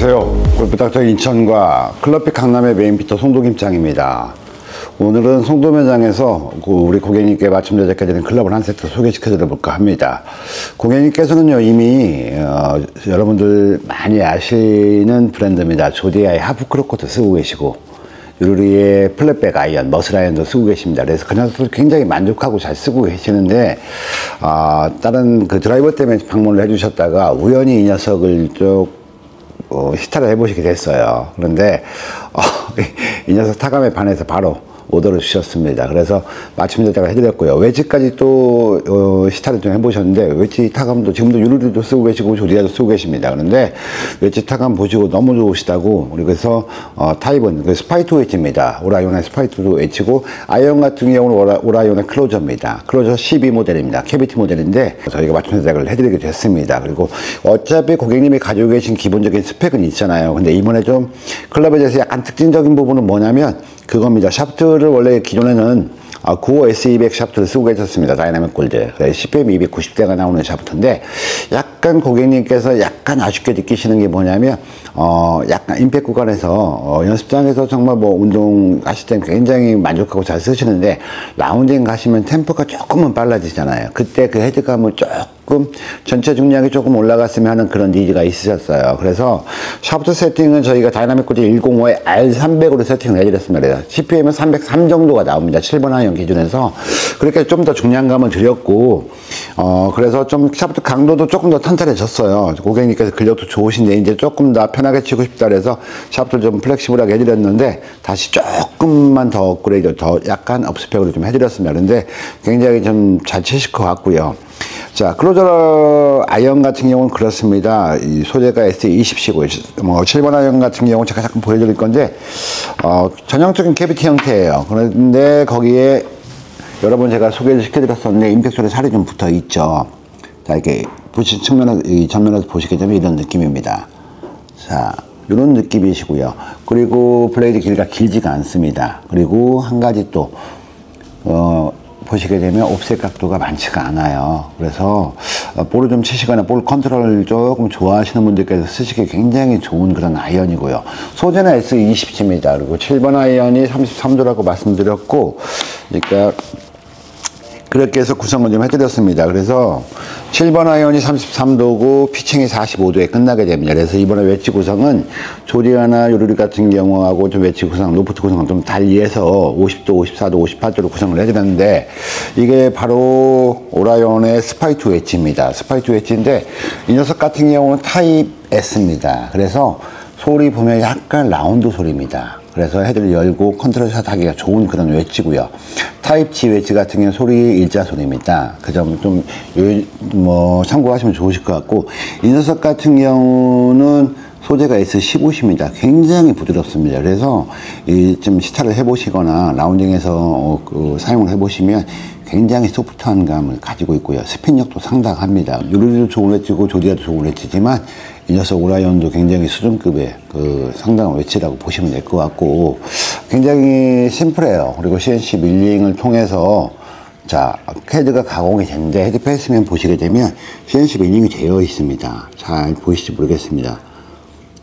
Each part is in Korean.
안녕하세요. 골프닥터 인천과 클럽핏 강남의 메인피터 송도김장입니다. 오늘은 송도 매장에서 우리 고객님께 맞춤 제작해드린 클럽을 한 세트 소개시켜 드려볼까 합니다. 고객님께서는요 이미 여러분들 많이 아시는 브랜드입니다. 조디아의 하프 크로코트 쓰고 계시고 유르리의 플랫백 아이언, 머슬 아이언도 쓰고 계십니다. 그래서 그 녀석들 굉장히 만족하고 잘 쓰고 계시는데 다른 그 드라이버 때문에 방문을 해주셨다가 우연히 이 녀석을 시타를 해보시게 됐어요. 그런데 이 녀석 타감에 반해서 바로 오더를 주셨습니다. 그래서 맞춤 제작을 해드렸고요. 웨지까지 또 시타를 좀 해보셨는데 웨지 타감도 지금도 유르리도 쓰고 계시고 조디아도 쓰고 계십니다. 그런데 웨지 타감 보시고 너무 좋으시다고 우리 그래서 타입은 그 스파이트 웨지입니다. 오라이온의 스파이트 웨지고 아이언 같은 경우는 오라이온의 클로저입니다. 클로저 12 모델입니다. 캐비티 모델인데 저희가 맞춤 제작을 해드리게 됐습니다. 그리고 어차피 고객님이 가지고 계신 기본적인 스펙은 있잖아요. 근데 이번에 좀 클럽에 대해서 약간 특징적인 부분은 뭐냐면 그겁니다. 샤프트를 원래 기존에는 95 S200 샤프트를 쓰고 계셨습니다. 다이나믹 골드. CPM 290대가 나오는 샤프트인데 약간 고객님께서 약간 아쉽게 느끼시는 게 뭐냐면 약간 임팩 구간에서 연습장에서 정말 뭐 운동 하실 때 굉장히 만족하고 잘 쓰시는데 라운딩 가시면 템포가 조금은 빨라지잖아요. 그때 그 헤드감을 조금 전체 중량이 조금 올라갔으면 하는 그런 니즈가 있으셨어요. 그래서 샤프트 세팅은 저희가 다이나믹 골드 105에 R300으로 세팅을 해드렸습니다. 그래서 CPM은 303 정도가 나옵니다. 7번 아이언 기준에서. 그렇게 좀 더 중량감을 드렸고 그래서 좀 샤프트 강도도 조금 더 탄탄해졌어요. 고객님께서 근력도 좋으신데 이제 조금 더 편하게 치고 싶다 그래서 샤프트를 좀 플렉시블하게 해드렸는데 다시 조금만 더 업그레이드 더 약간 업스펙으로 좀 해드렸습니다. 그런데 굉장히 좀 잘 치실 것 같고요. 자, 클로저 아이언 같은 경우는 그렇습니다. 이 소재가 S20C고, 7번 아이언 같은 경우는 제가 잠깐 보여드릴 건데, 전형적인 캐비티 형태예요. 그런데 거기에 여러분 제가 소개를 시켜드렸었는데, 임팩션에 살이 좀 붙어 있죠. 자, 이렇게 보신 측면에서, 이 전면에서 보시게 되면 이런 느낌입니다. 자, 이런 느낌이시고요. 그리고 블레이드 길이가 길지가 않습니다. 그리고 한 가지 또, 보시게 되면 옵셋 각도가 많지가 않아요. 그래서 볼을 좀 치시거나 볼 컨트롤을 조금 좋아하시는 분들께서 쓰시기 굉장히 좋은 그런 아이언이고요. 소재는 S20C입니다. 그리고 7번 아이언이 33도라고 말씀드렸고, 그러니까 그렇게 해서 구성을 좀 해드렸습니다. 그래서 7번 아이언이 33도고 피칭이 45도에 끝나게 됩니다. 그래서 이번에 웨지 구성은 조디아나 유르리 같은 경우하고 좀 웨지 구성, 로프트 구성을 좀 달리해서 50도, 54도, 58도로 구성을 해드렸는데 이게 바로 오라이온의 스파이트 웨지입니다. 스파이트 웨지인데 이 녀석 같은 경우는 타입 S입니다. 그래서 소리 보면 약간 라운드 소리입니다. 그래서 헤드를 열고 컨트롤 샷 하기가 좋은 그런 웨지고요. 타입 G 웨지 같은 경우는 소리 일자소리입니다. 그 점 좀 참고하시면 좋으실 것 같고 이 녀석 같은 경우는 소재가 S15입니다. 굉장히 부드럽습니다. 그래서 좀 시타를 해보시거나 라운딩에서 사용을 해보시면 굉장히 소프트한 감을 가지고 있고요. 스핀력도 상당합니다. 유르리도 좋은 웨지고 조디아도 좋은 웨지지만 이 녀석 오라이온도 굉장히 수준급의 상당한 웨지라고 보시면 될 것 같고 굉장히 심플해요. 그리고 CNC 밀링을 통해서 자, 헤드가 가공이 됐는데 헤드 페이스면 보시게 되면 CNC 밀링이 되어 있습니다. 잘 보이실지 모르겠습니다.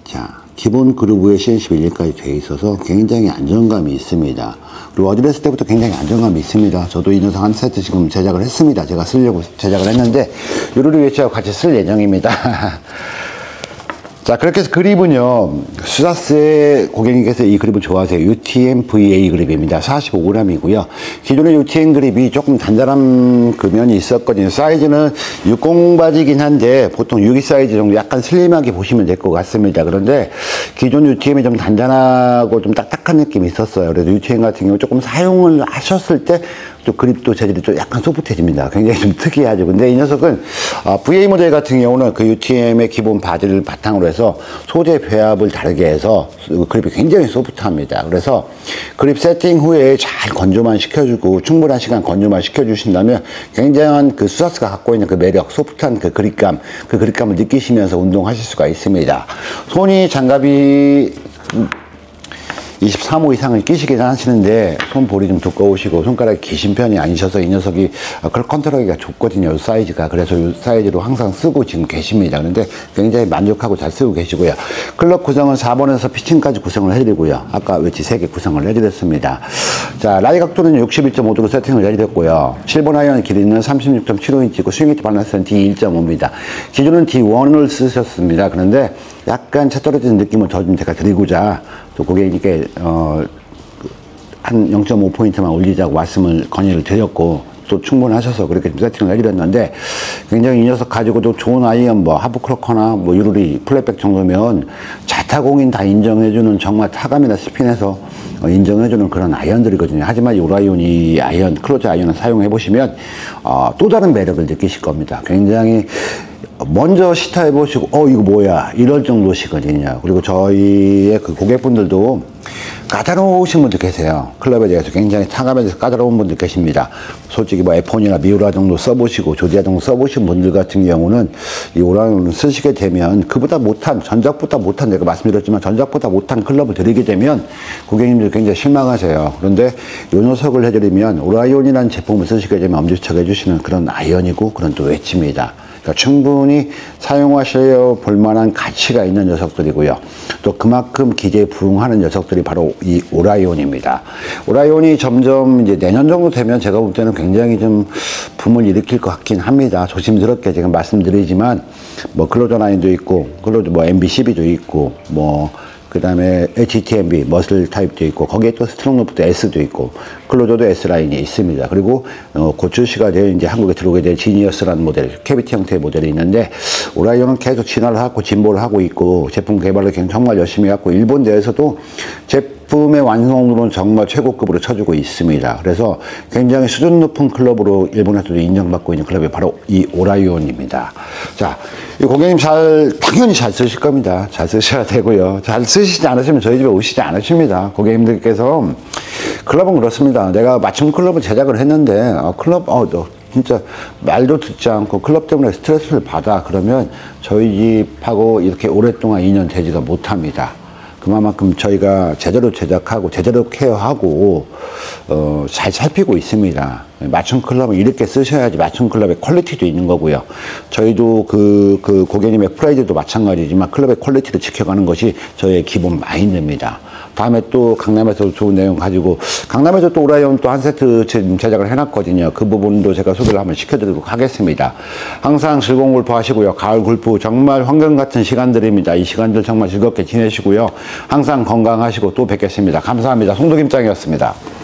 자, 기본 그루브에 CNC 밀링까지 되어 있어서 굉장히 안정감이 있습니다. 그리고 어드레스 때부터 굉장히 안정감이 있습니다. 저도 이 녀석 한 세트 지금 제작을 했습니다. 제가 쓰려고 제작을 했는데 유르리 웨지하고 같이 쓸 예정입니다. 자, 그렇게 해서 그립은요, 수자스의 고객님께서 이 그립을 좋아하세요. UTM VA 그립입니다. 45g이고요. 기존의 UTM 그립이 조금 단단한 그 면이 있었거든요. 사이즈는 60 바지긴 한데, 보통 62 사이즈 정도 약간 슬림하게 보시면 될 것 같습니다. 그런데 기존 UTM이 좀 단단하고 좀 딱딱한 느낌이 있었어요. 그래서 UTM 같은 경우 조금 사용을 하셨을 때, 또 그립도 재질이 좀 약간 소프트해집니다. 굉장히 좀 특이하죠. 근데 이 녀석은 VA 모델 같은 경우는 그 UTM의 기본 바디를 바탕으로 해서 소재 배합을 다르게 해서 그립이 굉장히 소프트합니다. 그래서 그립 세팅 후에 잘 건조만 시켜주고 충분한 시간 건조만 시켜주신다면 굉장한 그 수자스가 갖고 있는 그 매력, 소프트한 그 그립감을 느끼시면서 운동하실 수가 있습니다. 손이 장갑이 23호 이상을 끼시긴 하시는데 손볼이 좀 두꺼우시고 손가락이 기신 편이 아니셔서 이 녀석이 그걸 컨트롤하기가 좋거든요. 이 사이즈가. 그래서 이 사이즈로 항상 쓰고 지금 계십니다. 그런데 굉장히 만족하고 잘 쓰고 계시고요. 클럽 구성은 4번에서 피칭까지 구성을 해드리고요. 아까 웨지 3개 구성을 해드렸습니다. 자, 라이 각도는 61.5도로 세팅을 해드렸고요. 7번 아이언 길이는 36.75인치고 스윙 히트 밸런스는 D1.5입니다. 기준은 D1을 쓰셨습니다. 그런데 약간 차 떨어지는 느낌을 좀 제가 드리고자 또 고객님께 한 0.5포인트만 올리자고 건의를 드렸고 또 충분하셔서 그렇게 좀 세팅을 해드렸는데 굉장히 이 녀석 가지고도 좋은 아이언 하프크로커나 유루리 플랫백 정도면 자타공인 다 인정해주는 정말 타감이나 스핀에서 인정해주는 그런 아이언들이거든요. 하지만 이 오라이온 아이언, 클로즈 아이언을 사용해보시면 또 다른 매력을 느끼실 겁니다. 굉장히 먼저 시타해보시고 이거 뭐야 이럴 정도시거든요. 그리고 저희의 그 고객분들도 까다로우신 분들 계세요. 클럽에 대해서 굉장히 타감에 대해서 까다로운 분들 계십니다. 솔직히 F1이나 미우라 정도 써보시고 조디아 정도 써보신 분들 같은 경우는 이 오라이온을 쓰시게 되면 그보다 못한, 전작보다 못한, 제가 말씀드렸지만 전작보다 못한 클럽을 드리게 되면 고객님들 굉장히 실망하세요. 그런데 이 녀석을 해드리면 오라이온이라는 제품을 쓰시게 되면 엄지척 해주시는 그런 아이언이고 그런 또 웨지입니다. 그러니까 충분히 사용하셔 볼 만한 가치가 있는 녀석들이고요. 또 그만큼 기대에 부응하는 녀석들이 바로 이 오라이온입니다. 오라이온이 점점 이제 내년 정도 되면 제가 볼 때는 굉장히 좀 붐을 일으킬 것 같긴 합니다. 조심스럽게 지금 말씀드리지만 클로저 9도 있고 클로저 MB12도 있고 그 다음에 HTMB 머슬 타입도 있고 거기에 또 스트롱 로프도 S도 있고 클로저도 S라인이 있습니다. 그리고 곧 출시가 될 이제 한국에 들어오게 될 지니어스라는 모델, 캐비티 형태의 모델이 있는데 오라이온은 계속 진화를 하고 진보를 하고 있고 제품 개발을 정말 열심히 하고 일본 내에서도 제품의 완성도는 정말 최고급으로 쳐주고 있습니다. 그래서 굉장히 수준 높은 클럽으로 일본에서도 인정받고 있는 클럽이 바로 이 오라이온입니다. 자, 이 고객님 당연히 잘 쓰실 겁니다. 잘 쓰셔야 되고요. 잘 쓰시지 않으시면 저희 집에 오시지 않으십니다. 고객님들께서 클럽은 그렇습니다. 내가 맞춤 클럽을 제작을 했는데 너 진짜 말도 듣지 않고 클럽 때문에 스트레스를 받아. 그러면 저희 집하고 이렇게 오랫동안 인연 되지가 못합니다. 그만큼 저희가 제대로 제작하고 제대로 케어하고 잘 살피고 있습니다. 맞춤 클럽은 이렇게 쓰셔야지 맞춤 클럽의 퀄리티도 있는 거고요. 저희도 그 고객님의 프라이드도 마찬가지지만 클럽의 퀄리티를 지켜가는 것이 저희의 기본 마인드입니다. 다음에 또 강남에서 좋은 내용 가지고 강남에서 또 오라이온 또 한 세트 제작을 해놨거든요. 그 부분도 제가 소개를 한번 시켜드리도록 하겠습니다. 항상 즐거운 골프 하시고요. 가을 골프 정말 황금 같은 시간들입니다. 이 시간들 정말 즐겁게 지내시고요. 항상 건강하시고 또 뵙겠습니다. 감사합니다. 송도김장이었습니다.